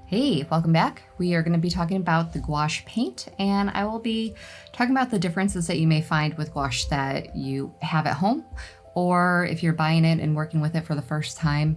Hey, welcome back. We are going to be talking about the gouache paint, and I will be talking about the differences that you may find with gouache that you have at home, or if you're buying it and working with it for the first time,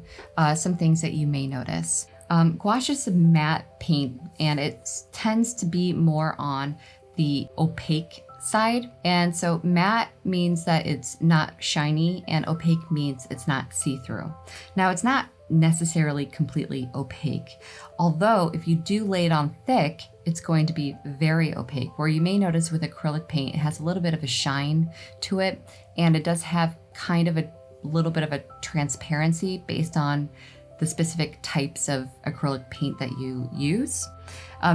some things that you may notice. Gouache is a matte paint, and it tends to be more on the opaque side. And so matte means that it's not shiny, and opaque means it's not see-through. Now, it's not necessarily completely opaque. Although if you do lay it on thick, it's going to be very opaque, where you may notice with acrylic paint, it has a little bit of a shine to it, and it does have kind of a little bit of a transparency based on the specific types of acrylic paint that you use.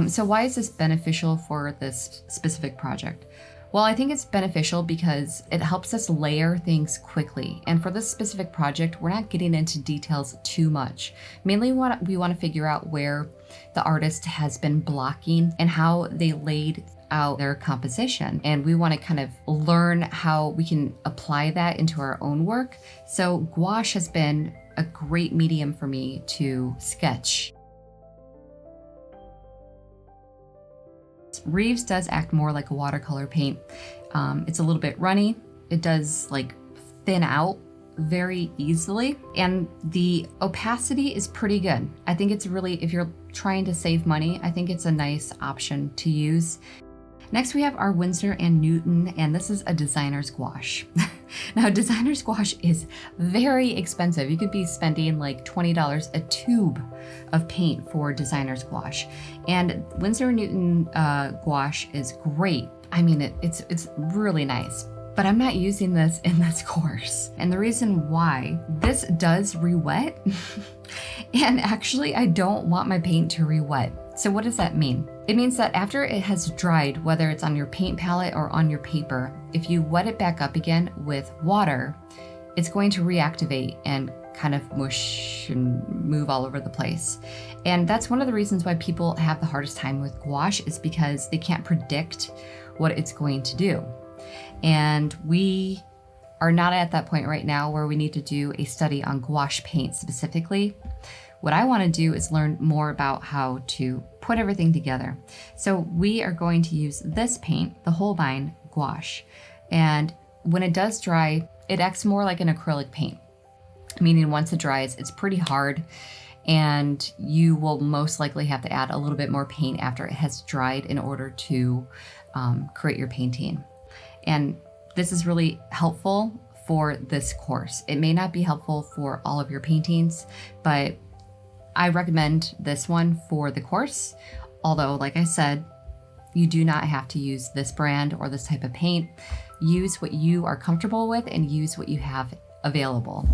So why is this beneficial for this specific project? Well, I think it's beneficial because it helps us layer things quickly. And for this specific project, we're not getting into details too much. Mainly we want to figure out where the artist has been blocking and how they laid out their composition. And we want to kind of learn how we can apply that into our own work. So gouache has been a great medium for me to sketch. Reeves does act more like a watercolor paint. It's a little bit runny. It does like thin out very easily, and the opacity is pretty good. I think it's really, if you're trying to save money, I think it's a nice option to use. Next, we have our Winsor Newton, and this is a designer's gouache. Now, designer's gouache is very expensive. You could be spending like $20 a tube of paint for designer's gouache. And Winsor Newton gouache is great. I mean, it's really nice. But I'm not using this in this course. And the reason why, this does re-wet. And actually, I don't want my paint to re-wet. So what does that mean? It means that after it has dried, whether it's on your paint palette or on your paper, if you wet it back up again with water, it's going to reactivate and kind of mush and move all over the place. And that's one of the reasons why people have the hardest time with gouache, is because they can't predict what it's going to do. And we are not at that point right now where we need to do a study on gouache paint specifically. What I want to do is learn more about how to put everything together. So we are going to use this paint, the Holbein gouache. And when it does dry, it acts more like an acrylic paint, meaning once it dries, it's pretty hard, and you will most likely have to add a little bit more paint after it has dried in order to create your painting. And this is really helpful for this course. It may not be helpful for all of your paintings, but I recommend this one for the course. Although, like I said, you do not have to use this brand or this type of paint. Use what you are comfortable with and use what you have available.